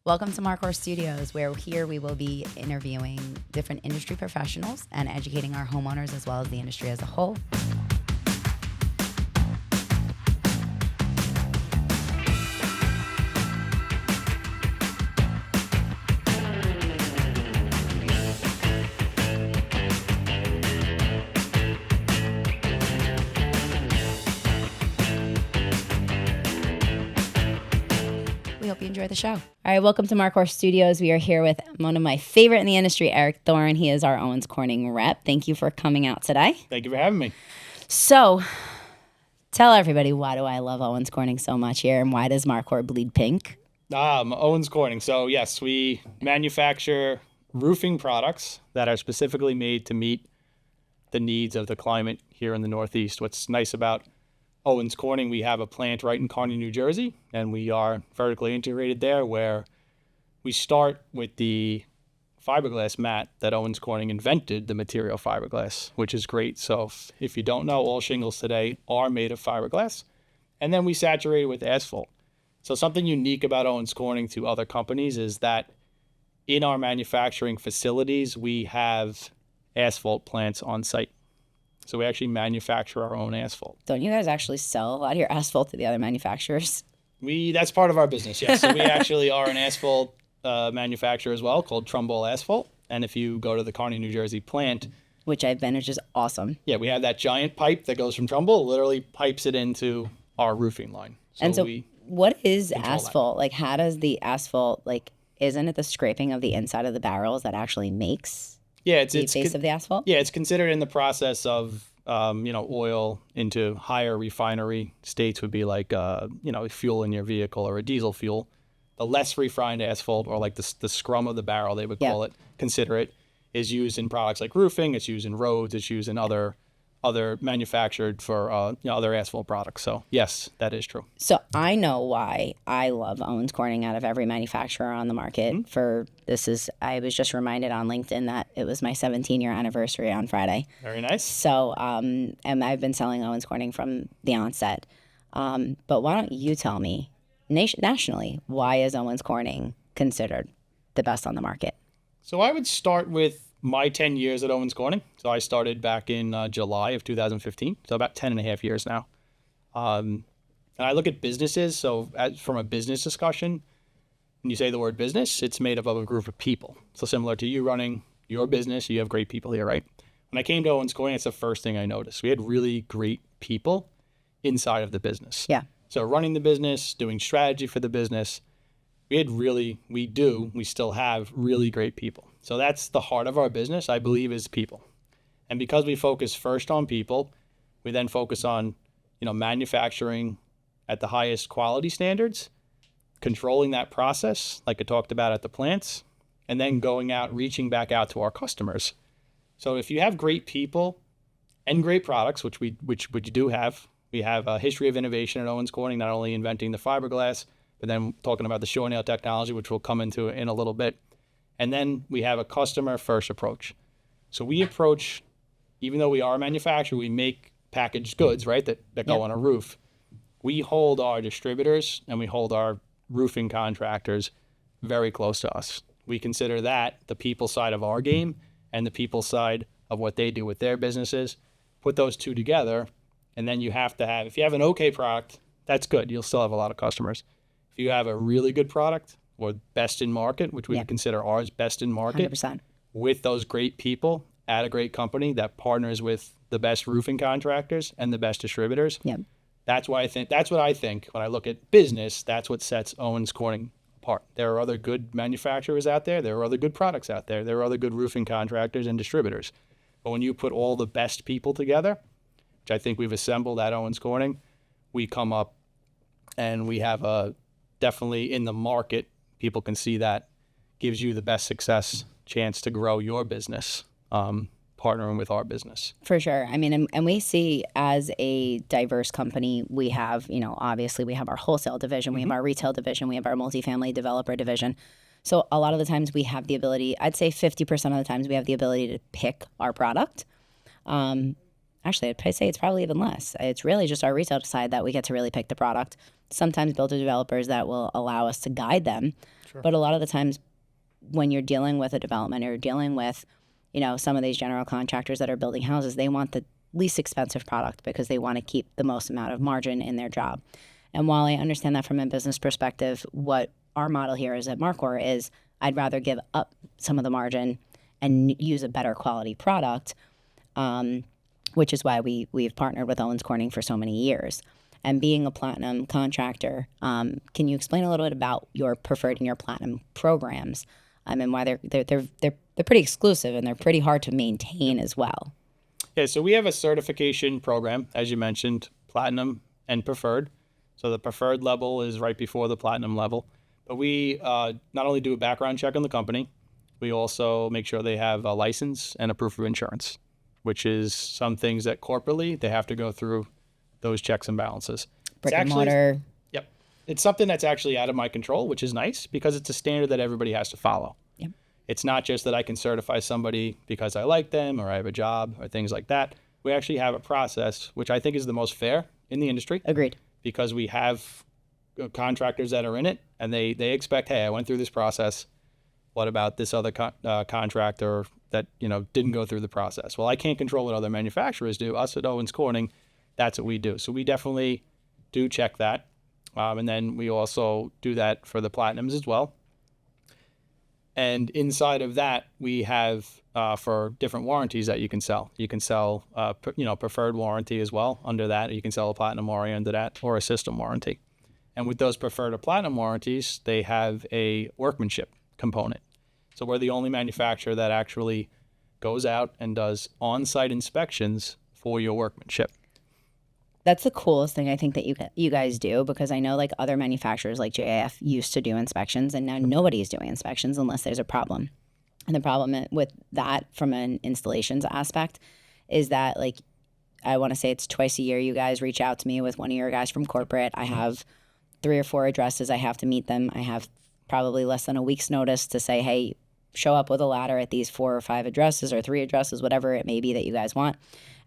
Welcome to Marcor Studios, where here we will be interviewing different industry professionals and educating our homeowners as well as the industry as a whole. Hope you enjoy the show. All right, welcome to Marcor Studios. We are here with one of my favorite in the industry, Eric Thorne. He is our Owens Corning rep. Thank you for coming out today. Thank you for having me. So, tell everybody, why do I love Owens Corning so much here, and why does Marcor bleed pink? Owens Corning. So, yes, we manufacture roofing products that are specifically made to meet the needs of the climate here in the Northeast. What's nice about Owens Corning, we have a plant right in Kearny, New Jersey, and we are vertically integrated there, where we start with the fiberglass mat that Owens Corning invented, the material fiberglass, which is great. So if you don't know, all shingles today are made of fiberglass, and then we saturate it with asphalt. So something unique about Owens Corning to other companies is that in our manufacturing facilities, we have asphalt plants on site. So we actually manufacture our own asphalt. Don't you guys actually sell a lot of your asphalt to the other manufacturers? That's part of our business, yes. So we actually are an asphalt manufacturer as well, called Trumbull Asphalt. And if you go to the Kearny, New Jersey plant, which I've been, which is awesome. Yeah, we have that giant pipe that goes from Trumbull, literally pipes it into our roofing line. So what is asphalt? Like, how does the asphalt, isn't it the scraping of the inside of the barrels that actually makes it's the base of the asphalt? Yeah, it's considered in the process of, oil into higher refinery states would be like, fuel in your vehicle or a diesel fuel. The less refined asphalt, or like the scrum of the barrel, they would call it, consider it, is used in products like roofing. It's used in roads. It's used in other manufactured for other asphalt products. So yes, that is true. So I know why I love Owens Corning out of every manufacturer on the market. Mm-hmm. I was just reminded on LinkedIn that it was my 17-year anniversary on Friday. Very nice. So and I've been selling Owens Corning from the onset. But why don't you tell me nationally, why is Owens Corning considered the best on the market? So I would start with my 10 years at Owens Corning. So I started back in July of 2015, so about 10 and a half years now. And I look at businesses, so from a business discussion, when you say the word business, it's made up of a group of people. So similar to you running your business, you have great people here, right? When I came to Owens Corning, it's the first thing I noticed. We had really great people inside of the business. Yeah. So running the business, doing strategy for the business, we still have really great people. So that's the heart of our business, I believe, is people. And because we focus first on people, we then focus on, manufacturing at the highest quality standards, controlling that process, like I talked about at the plants, and then going out, reaching back out to our customers. So if you have great people and great products, which you do have, we have a history of innovation at Owens Corning, not only inventing the fiberglass, but then talking about the shore nail technology, which we'll come into in a little bit. And then we have a customer-first approach. So we approach, even though we are a manufacturer, we make packaged goods, right, that go on a roof. We hold our distributors and we hold our roofing contractors very close to us. We consider that the people side of our game and the people side of what they do with their businesses. Put those two together, and then if you have an okay product, that's good. You'll still have a lot of customers. If you have a really good product, or best in market, which we would consider ours best in market, 100%. With those great people at a great company that partners with the best roofing contractors and the best distributors. Yep. That's what I think when I look at business. That's what sets Owens Corning apart. There are other good manufacturers out there. There are other good products out there. There are other good roofing contractors and distributors. But when you put all the best people together, which I think we've assembled at Owens Corning, we come up and we have definitely in the market. People can see that gives you the best success chance to grow your business, partnering with our business. For sure. I mean, and we see as a diverse company, we have, obviously we have our wholesale division, we have our retail division, we have our multifamily developer division. So a lot of the times we have the ability, I'd say 50% of the times we have the ability to pick our product. Actually, I'd say it's probably even less. It's really just our retail side that we get to really pick the product. Sometimes builder developers that will allow us to guide them. Sure. But a lot of the times when you're dealing with a development or you're dealing with, some of these general contractors that are building houses, they want the least expensive product because they want to keep the most amount of margin in their job. And while I understand that from a business perspective, what our model here is at Marcor is I'd rather give up some of the margin and use a better quality product, which is why we've partnered with Owens Corning for so many years. And being a platinum contractor, can you explain a little bit about your preferred and your platinum programs, and why they're pretty exclusive and they're pretty hard to maintain as well? Yeah, so we have a certification program, as you mentioned, platinum and preferred. So the preferred level is right before the platinum level. But we not only do a background check on the company, we also make sure they have a license and a proof of insurance, which is some things that corporately they have to go through those checks and balances. Brick and mortar. Yep. It's something that's actually out of my control, which is nice because it's a standard that everybody has to follow. Yep. It's not just that I can certify somebody because I like them or I have a job or things like that. We actually have a process, which I think is the most fair in the industry. Agreed. Because we have contractors that are in it and they expect, hey, I went through this process. What about this other contractor that didn't go through the process? Well, I can't control what other manufacturers do. Us at Owens Corning, that's what we do. So we definitely do check that. And then we also do that for the platinums as well. And inside of that, we have for different warranties that you can sell. You can sell, preferred warranty as well under that. You can sell a platinum warranty under that or a system warranty. And with those preferred or platinum warranties, they have a workmanship component. So we're the only manufacturer that actually goes out and does on-site inspections for your workmanship. That's the coolest thing I think that you guys do, because I know like other manufacturers like JAF used to do inspections and now nobody's doing inspections unless there's a problem. And the problem with that from an installations aspect is that, like, I want to say it's twice a year you guys reach out to me with one of your guys from corporate. I have 3 or 4 addresses. I have to meet them. I have probably less than a week's notice to say, hey, show up with a ladder at these 4 or 5 addresses or 3 addresses, whatever it may be that you guys want.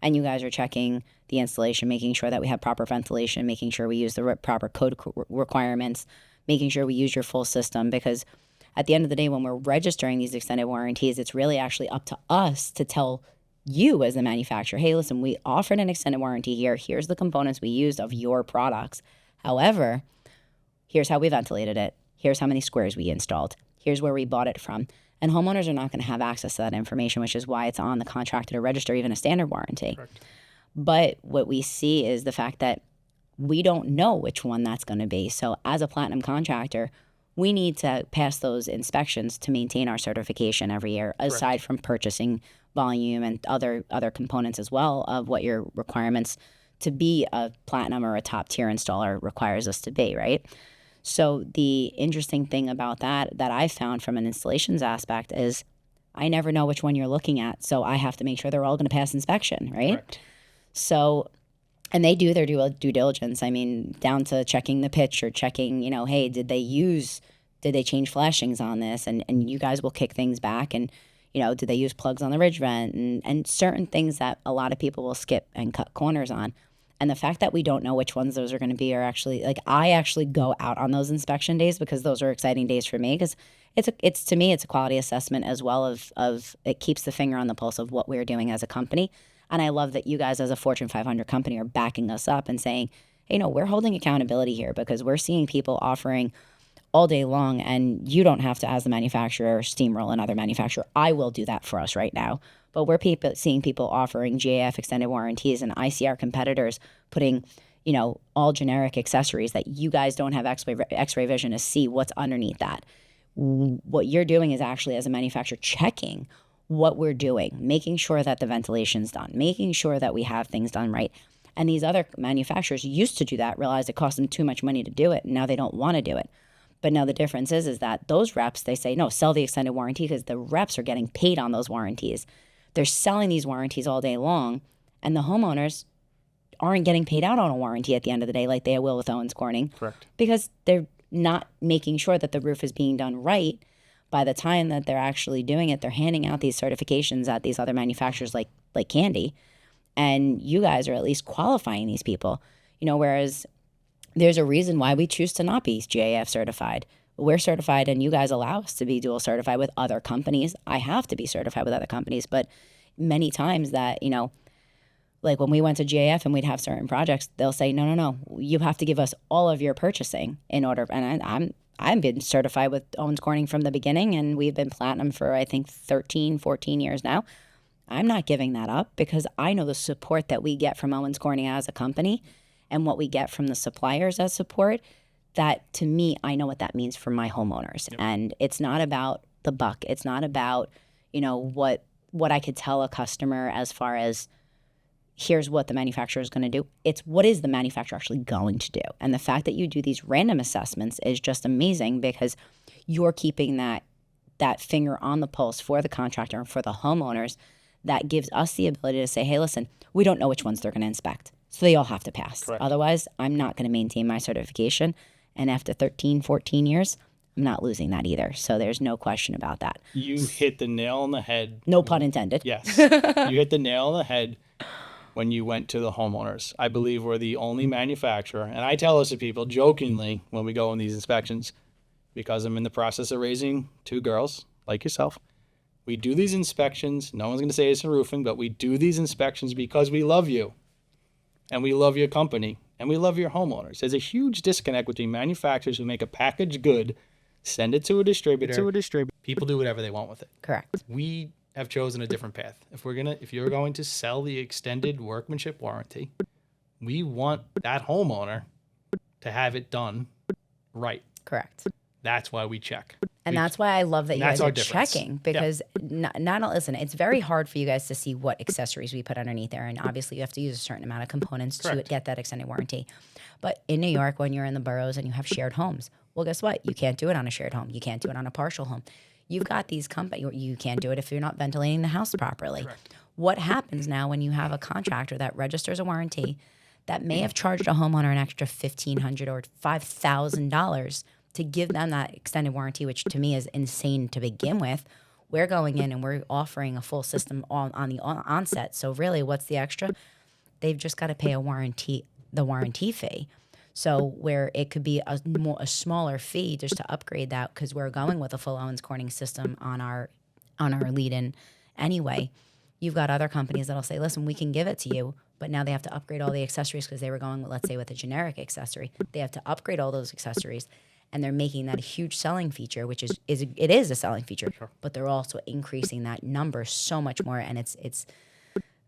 And you guys are checking the installation, making sure that we have proper ventilation, making sure we use the proper code requirements, making sure we use your full system. Because at the end of the day, when we're registering these extended warranties, it's really actually up to us to tell you as the manufacturer, hey, listen, we offered an extended warranty here. Here's the components we used of your products. However, here's how we ventilated it. Here's how many squares we installed. Here's where we bought it from. And homeowners are not going to have access to that information, which is why it's on the contractor to register even a standard warranty. Correct. But what we see is the fact that we don't know which one that's going to be. So as a platinum contractor, we need to pass those inspections to maintain our certification every year, aside from purchasing volume and other components as well of what your requirements to be a platinum or a top tier installer requires us to be, right? So the interesting thing about that I found from an installations aspect is I never know which one you're looking at. So I have to make sure they're all going to pass inspection, right? Correct. So, and they do their due diligence. I mean, down to checking the pitch or checking, hey, did they change flashings on this? And you guys will kick things back. And, did they use plugs on the ridge vent? And certain things that a lot of people will skip and cut corners on. And the fact that we don't know which ones those are going to be are actually, like, I actually go out on those inspection days because those are exciting days for me, because it's to me, it's a quality assessment as well of it keeps the finger on the pulse of what we're doing as a company. And I love that you guys as a Fortune 500 company are backing us up and saying, hey, no, we're holding accountability here, because we're seeing people offering all day long, and you don't have to, as the manufacturer, steamroll another manufacturer. I will do that for us right now. But we're seeing people offering GAF extended warranties, and I see our competitors putting, all generic accessories that you guys don't have X-ray vision to see what's underneath that. What you're doing is actually, as a manufacturer, checking what we're doing, making sure that the ventilation's done, making sure that we have things done right. And these other manufacturers used to do that, realized it cost them too much money to do it, and now they don't want to do it. But now the difference is that those reps, they say, no, sell the extended warranty, because the reps are getting paid on those warranties. They're selling these warranties all day long, and the homeowners aren't getting paid out on a warranty at the end of the day like they will with Owens Corning. Correct. Because they're not making sure that the roof is being done right. By the time that they're actually doing it, they're handing out these certifications at these other manufacturers like candy. And you guys are at least qualifying these people, whereas there's a reason why we choose to not be GAF certified. We're certified, and you guys allow us to be dual certified with other companies. I have to be certified with other companies, but many times that, like when we went to GAF and we'd have certain projects, they'll say, no, you have to give us all of your purchasing in order. And I've been certified with Owens Corning from the beginning, and we've been platinum for, I think, 13, 14 years now. I'm not giving that up because I know the support that we get from Owens Corning as a company and what we get from the suppliers as support. That, to me, I know what that means for my homeowners. Yep. And it's not about the buck. It's not about, what I could tell a customer as far as here's what the manufacturer is going to do. It's what is the manufacturer actually going to do. And the fact that you do these random assessments is just amazing because you're keeping that finger on the pulse for the contractor and for the homeowners. That gives us the ability to say, hey, listen, we don't know which ones they're going to inspect. So they all have to pass. Correct. Otherwise, I'm not going to maintain my certification. And after 13, 14 years, I'm not losing that either. So there's no question about that. You hit the nail on the head. No pun intended. Yes. You hit the nail on the head when you went to the homeowners. I believe we're the only manufacturer, and I tell this to people jokingly when we go on these inspections, because I'm in the process of raising 2 girls like yourself. We do these inspections. No one's going to say it's in roofing, but we do these inspections because we love you, and we love your company, and we love your homeowners. There's a huge disconnect between manufacturers who make a packaged good, send it to a distributor. People do whatever they want with it. Correct. We have chosen a different path. If you're going to sell the extended workmanship warranty, we want that homeowner to have it done right. Correct. That's why we check. And that's why I love that you guys are checking, because listen, it's very hard for you guys to see what accessories we put underneath there. And obviously you have to use a certain amount of components to get that extended warranty. But in New York, when you're in the boroughs and you have shared homes, well, guess what? You can't do it on a shared home. You can't do it on a partial home. You've got these companies, you can't do it if you're not ventilating the house properly. Correct. What happens now when you have a contractor that registers a warranty that may have charged a homeowner an extra $1,500 or $5,000 to give them that extended warranty, which to me is insane to begin with? We're going in and we're offering a full system on the onset. So really, what's the extra? They've just got to pay the warranty fee. So where it could be a smaller fee just to upgrade that, because we're going with a full Owens Corning system on our lead-in anyway. You've got other companies that'll say, listen, we can give it to you, but now they have to upgrade all the accessories because they were going, let's say, with a generic accessory. They have to upgrade all those accessories, and they're making that a huge selling feature, which is a selling feature, sure. But they're also increasing that number so much more, and it's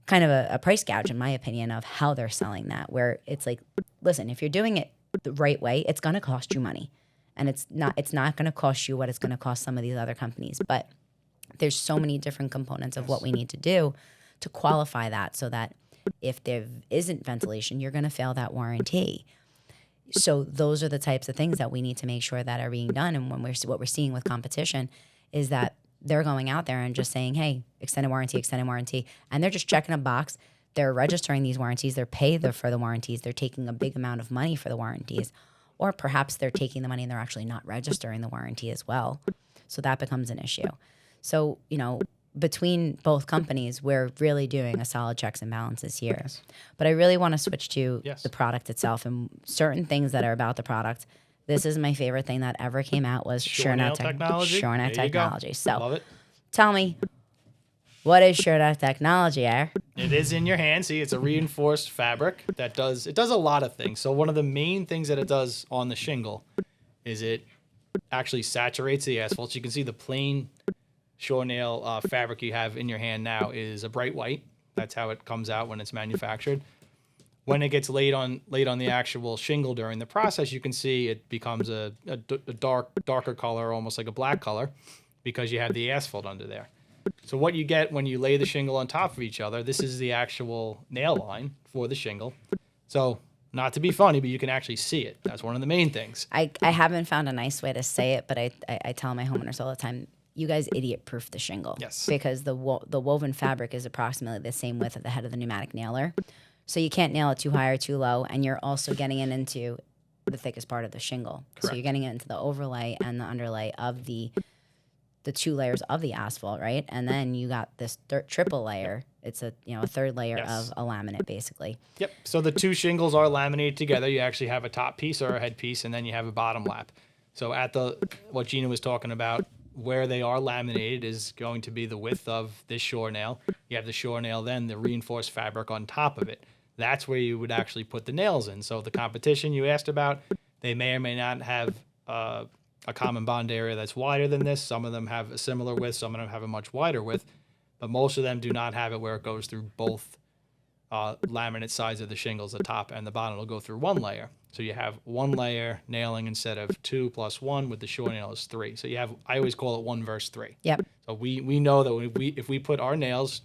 kind of a price gouge, in my opinion, of how they're selling that, where it's like, listen, if you're doing it the right way, it's going to cost you money, and it's not going to cost you what it's going to cost some of these other companies. But there's so many different components of what we need to do to qualify that, so that if there isn't ventilation, you're going to fail that warranty. So those are the types of things that we need to make sure that are being done. And what we're seeing with competition is that they're going out there and just saying, hey, extended warranty, and they're just checking a box. They're registering these warranties. They're paid for the warranties. They're taking a big amount of money for the warranties. Or perhaps they're taking the money and they're actually not registering the warranty as well. So that becomes an issue. So, between both companies, we're really doing a solid checks and balances here. Yes. But I really want to switch to the product itself and certain things that are about the product. This is my favorite thing that ever came out was SureNet technology. So love it. Tell me, what is SureNet technology, Air? It is in your hand. See, it's a reinforced fabric that does a lot of things. So one of the main things that it does on the shingle is it actually saturates the asphalt. So you can see the plain Nail fabric you have in your hand now is a bright white. That's how it comes out when it's manufactured. When it gets laid on the actual shingle during the process, you can see it becomes a darker color, almost like a black color, because you have the asphalt under there. So what you get when you lay the shingle on top of each other, this is the actual nail line for the shingle. So not to be funny, but you can actually see it. That's one of the main things. I haven't found a nice way to say it, but I tell my homeowners all the time, you guys idiot-proof the shingle. Yes. Because the woven fabric is approximately the same width of the head of the pneumatic nailer. So you can't nail it too high or too low, and you're also getting it into the thickest part of the shingle. Correct. So you're getting it into the overlay and the underlay of the the 2 layers of the asphalt, right? And then you got this triple layer. It's a a third layer Yes. of a laminate, basically. Yep. So the 2 shingles are laminated together. You actually have a top piece or a head piece, and then you have a bottom lap. So at what Gina was talking about, where they are laminated is going to be the width of this shore nail. You have the shore nail, then the reinforced fabric on top of it. That's where you would actually put the nails in. So the competition you asked about, they may or may not have a common bond area that's wider than this. Some of them have a similar width. Some of them have a much wider width. But most of them do not have it where it goes through both laminate sides of the shingles, the top and the bottom will go through 1 layer. So you have 1 layer nailing instead of 2 plus 1 with the shore nail is 3. So you have, I always call it 1 versus 3. Yep. So we know that if we put our nails,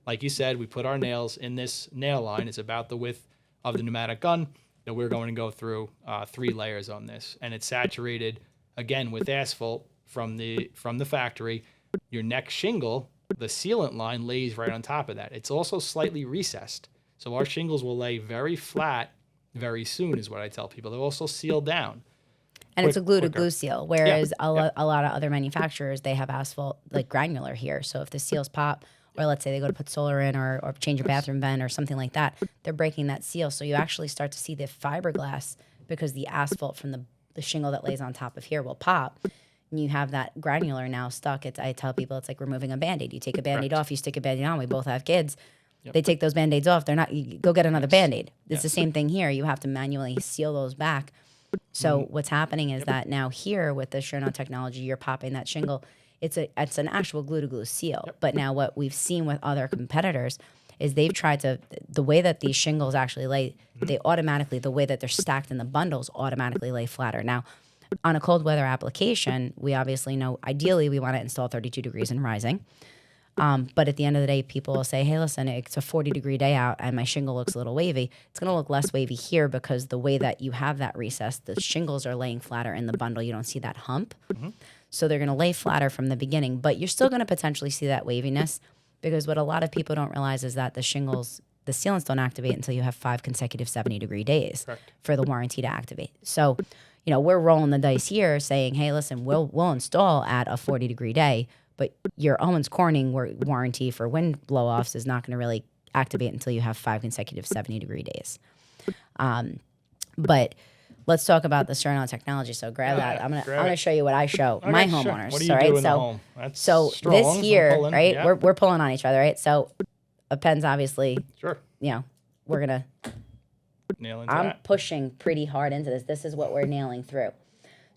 like you said, we put our nails in this nail line, it's about the width of the pneumatic gun, that we're going to go through 3 layers on this. And it's saturated, again, with asphalt from the factory. Your next shingle, the sealant line, lays right on top of that. It's also slightly recessed. So our shingles will lay very flat very soon, is what I tell people. They're also sealed down. And it's a glue-to-glue seal, whereas a lot of other manufacturers, they have asphalt, like granular here. So if the seals pop, or let's say they go to put solar in or change a bathroom vent or something like that, they're breaking that seal. So you actually start to see the fiberglass because the asphalt from the shingle that lays on top of here will pop. And you have that granular now stuck. I tell people it's like removing a Band-Aid. You take a Band-Aid off, you stick a Band-Aid on. We both have kids. They take those Band-Aids off. They're not, you go get another Band-Aid. It's the same thing here. You have to manually seal those back. So what's happening is that now here with the Shurno technology, you're popping that shingle. It's an actual glue-to-glue seal. But now what we've seen with other competitors is they've tried to, the way that these shingles actually lay, they automatically, the way that they're stacked in the bundles automatically lay flatter. Now, on a cold weather application, we obviously know ideally we want to install 32 degrees and rising. But at the end of the day, people will say, hey, listen, it's a 40-degree day out and my shingle looks a little wavy. It's going to look less wavy here because the way that you have that recess, the shingles are laying flatter in the bundle. You don't see that hump. So they're going to lay flatter from the beginning. But you're still going to potentially see that waviness because what a lot of people don't realize is that the shingles, the sealants don't activate until you have 5 consecutive 70-degree days for the warranty to activate. So, we're rolling the dice here saying, hey, listen, we'll install at a 40-degree day, but your Owens Corning warranty for wind blow-offs is not going to really activate until you have 5 consecutive 70-degree days. But let's talk about the Shurno technology. So grab that. I'm gonna show you what I show my homeowners. What do you do in the home? That's so strong. this here, right? Yeah. We're pulling on each other, right? So a pen's obviously, we're gonna. I'm pushing pretty hard into this. This is what we're nailing through.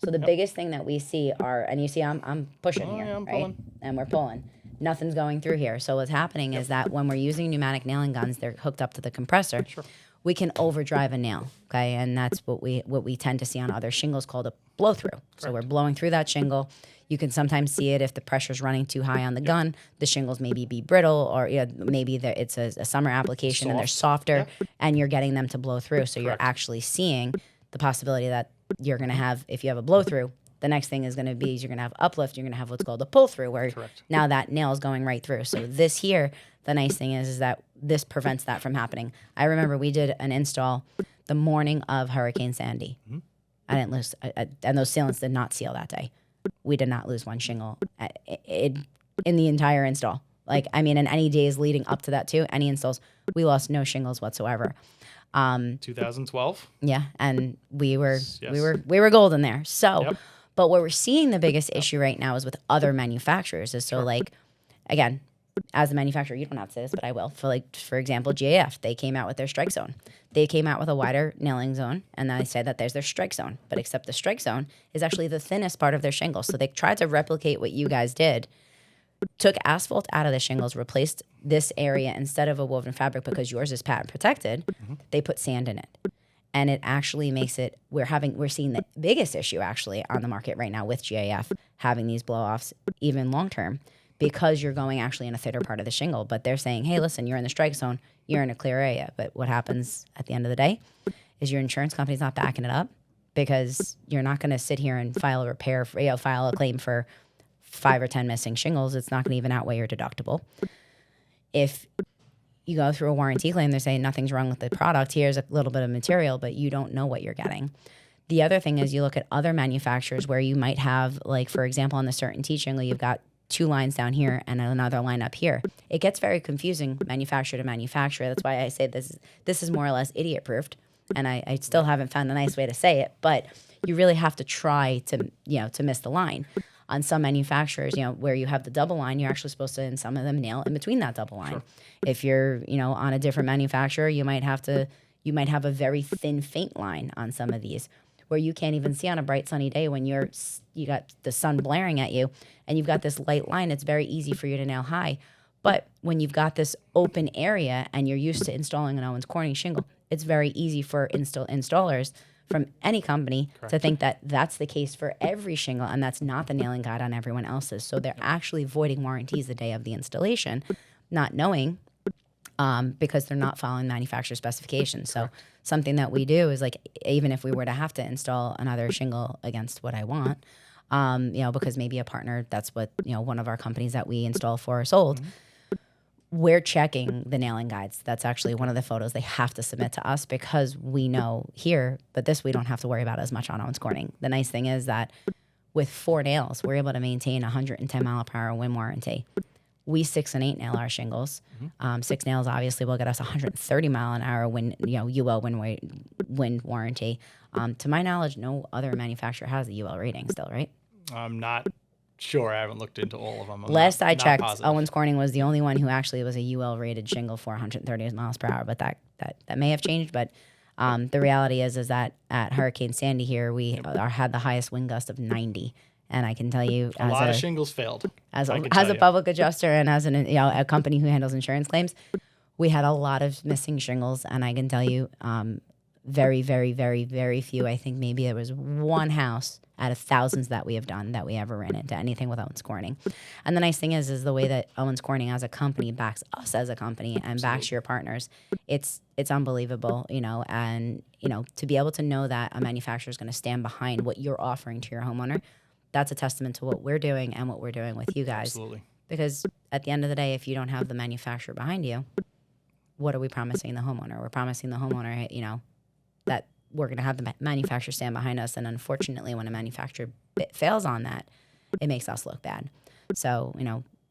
So the biggest thing that we see are, and you see I'm pushing here, I'm right? pulling. And we're pulling. Nothing's going through here. So what's happening is that when we're using pneumatic nailing guns, they're hooked up to the compressor. We can overdrive a nail, okay? And that's what we tend to see on other shingles called a blow through. So we're blowing through that shingle. You can sometimes see it if the pressure's running too high on the gun. The shingles maybe be brittle, or maybe it's a summer application and they're softer, and you're getting them to blow through. So you're actually seeing the possibility that you're going to have, if you have a blow through, the next thing is going to be you're going to have uplift. You're going to have what's called a pull through, where now that nail is going right through. So this here, the nice thing is that this prevents that from happening. I remember we did an install the morning of Hurricane Sandy. I didn't lose, and those sealants did not seal that day. We did not lose one shingle in the entire install. In any days leading up to that too, any installs, we lost no shingles whatsoever. 2012. Yeah, and we were golden there. So, but what we're seeing the biggest issue right now is with other manufacturers is again, as a manufacturer, you don't have to say this, but I will. For example, GAF, they came out with their strike zone. They came out with a wider nailing zone, and then they say that there's their strike zone. But except the strike zone is actually the thinnest part of their shingle. So they tried to replicate what you guys did, took asphalt out of the shingles, replaced this area instead of a woven fabric because yours is patent protected. They put sand in it. And it actually makes it, we're seeing the biggest issue actually on the market right now with GAF having these blow-offs even long-term, because you're going actually in a thinner part of the shingle. But they're saying, hey, listen, you're in the strike zone, you're in a clear area. But what happens at the end of the day is your insurance company's not backing it up, because you're not going to sit here and file a claim for 5 or 10 missing shingles. It's not going to even outweigh your deductible. If you go through a warranty claim, they're saying nothing's wrong with the product. Here's a little bit of material, but you don't know what you're getting. The other thing is you look at other manufacturers where you might have, for example, on the certainty shingle, you've got 2 lines down here and another line up here. It gets very confusing manufacturer to manufacturer. That's why I say this is more or less idiot proofed. And I still haven't found a nice way to say it, but you really have to try to, to miss the line. On some manufacturers, where you have the double line, you're actually supposed to, in some of them, nail in between that double line. Sure. If you're, on a different manufacturer, you might have a very thin, faint line on some of these where you can't even see on a bright sunny day when you got the sun blaring at you and you've got this light line. It's very easy for you to nail high. But when you've got this open area and you're used to installing an Owens Corning shingle, it's very easy for installers from any company to think that that's the case for every shingle, and that's not the nailing guide on everyone else's. So they're actually voiding warranties the day of the installation, not knowing, because they're not following manufacturer specifications. So something that we do is, like, even if we were to have to install another shingle against what I want, because maybe a partner, that's what, one of our companies that we install for sold, we're checking the nailing guides. That's actually one of the photos they have to submit to us, because we know here, but this we don't have to worry about as much on Owens Corning. The nice thing is that with 4 nails, we're able to maintain 110 mile per hour wind warranty. We 6 and 8 nail our shingles. 6 nails obviously will get us 130 mile an hour wind, UL wind warranty. To my knowledge, no other manufacturer has a UL rating still, right? I'm not sure. I haven't looked into all of them. Last I checked, Owens Corning was the only one who actually was a UL rated shingle for 130 miles per hour, but that may have changed. But the reality is that at Hurricane Sandy here, we had the highest wind gust of 90. And I can tell you, a lot of shingles failed. As a public adjuster and as a company who handles insurance claims, we had a lot of missing shingles. And I can tell you, very, very, very, very few. I think maybe there was one house out of thousands that we have done that we ever ran into anything with Owens Corning. And the nice thing is the way that Owens Corning as a company backs us as a company and backs your partners. It's unbelievable, and to be able to know that a manufacturer is going to stand behind what you're offering to your homeowner. That's a testament to what we're doing and what we're doing with you guys. Absolutely. Because at the end of the day, if you don't have the manufacturer behind you, what are we promising the homeowner? We're promising the homeowner, that we're going to have the manufacturer stand behind us. And unfortunately, when a manufacturer fails on that, it makes us look bad. So,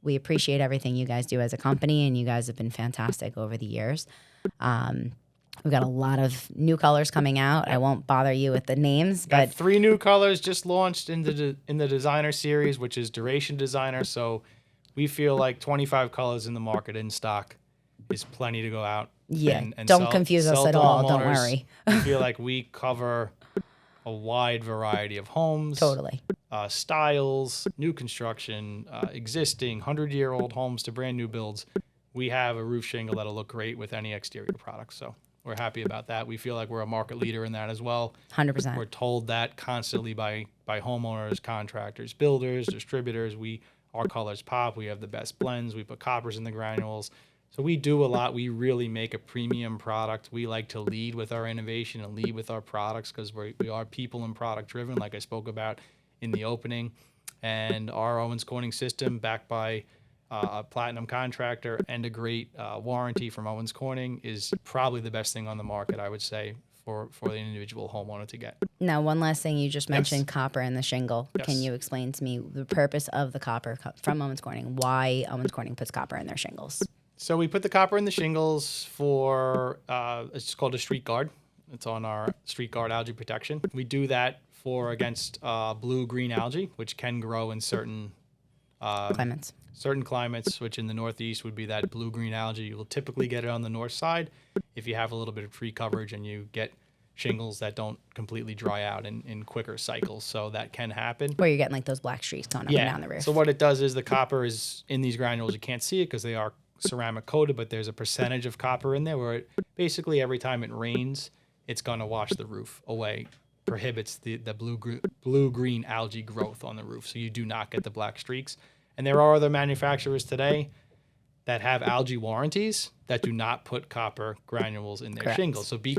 we appreciate everything you guys do as a company, and you guys have been fantastic over the years. We've got a lot of new colors coming out. I won't bother you with the names, but 3 new colors just launched in the designer series, which is Duration Designer. So we feel like 25 colors in the market in stock is plenty to go out. Yeah, don't confuse us at all. Don't worry. We feel like we cover a wide variety of homes, totally, styles, new construction, existing 100-year-old homes to brand new builds. We have a roof shingle that'll look great with any exterior product. So we're happy about that. We feel like we're a market leader in that as well. 100%. We're told that constantly by homeowners, contractors, builders, distributors. Our colors pop. We have the best blends. We put coppers in the granules. So we do a lot. We really make a premium product. We like to lead with our innovation and lead with our products because we are people and product driven, like I spoke about in the opening. And our Owens Corning system, backed by a Platinum contractor and a great warranty from Owens Corning, is probably the best thing on the market, I would say, for the individual homeowner to get. Now, one last thing. You just mentioned copper and the shingle. Yes. Can you explain to me the purpose of the copper from Owens Corning? Why Owens Corning puts copper in their shingles? So we put the copper in the shingles for, it's called a street guard. It's on our street guard algae protection. We do that against blue-green algae, which can grow in certain climates. Certain climates, which in the Northeast would be that blue-green algae. You will typically get it on the north side if you have a little bit of tree coverage and you get shingles that don't completely dry out in quicker cycles. So that can happen. Where you're getting like those black streaks going up and down the roof. So what it does is the copper is in these granules. You can't see it because they are ceramic coated, but there's a percentage of copper in there where it basically every time it rains, it's going to wash the roof away, prohibits the blue-green algae growth on the roof. So you do not get the black streaks. And there are other manufacturers today that have algae warranties that do not put copper granules in their shingles. So be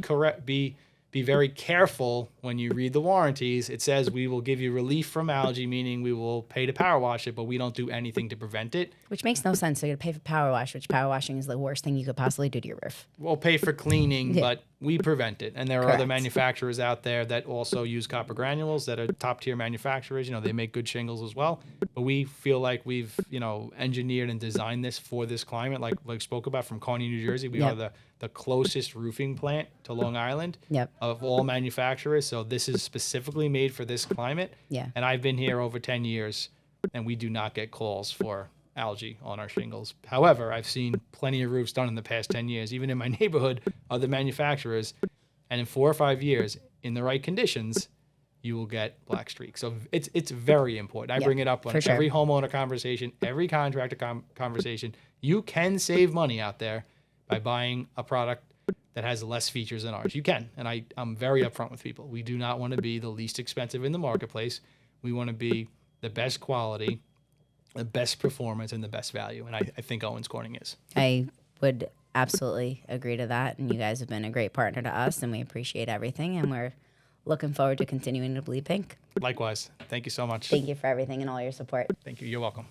be very careful when you read the warranties. It says we will give you relief from algae, meaning we will pay to power wash it, but we don't do anything to prevent it. Which makes no sense. So you're going to pay for power wash, which power washing is the worst thing you could possibly do to your roof. We'll pay for cleaning, Yeah. but we prevent it. And there are other Correct. manufacturers out there that also use copper granules that are top tier manufacturers. You know, they make good shingles as well. But we feel like we've, you know, engineered and designed this for this climate. Like spoke about from Kearny, New Jersey. We Yep. are the closest roofing plant to Long Island Yep. of all manufacturers. So this is specifically made for this climate. Yeah. And I've been here over 10 years, and we do not get calls for algae on our shingles. However, I've seen plenty of roofs done in the past 10 years, even in my neighborhood, other manufacturers. And in 4 or 5 years, in the right conditions, you will get black streaks. So it's very important. I Yeah, bring it up on for sure. every homeowner conversation, every contractor conversation. You can save money out there by buying a product that has less features than ours. You can. And I'm very upfront with people. We do not want to be the least expensive in the marketplace. We want to be the best quality, the best performance, and the best value. And I think Owens Corning is. I would absolutely agree to that. And you guys have been a great partner to us, and we appreciate everything. And we're looking forward to continuing to bleed pink. Likewise. Thank you so much. Thank you for everything and all your support. Thank you. You're welcome.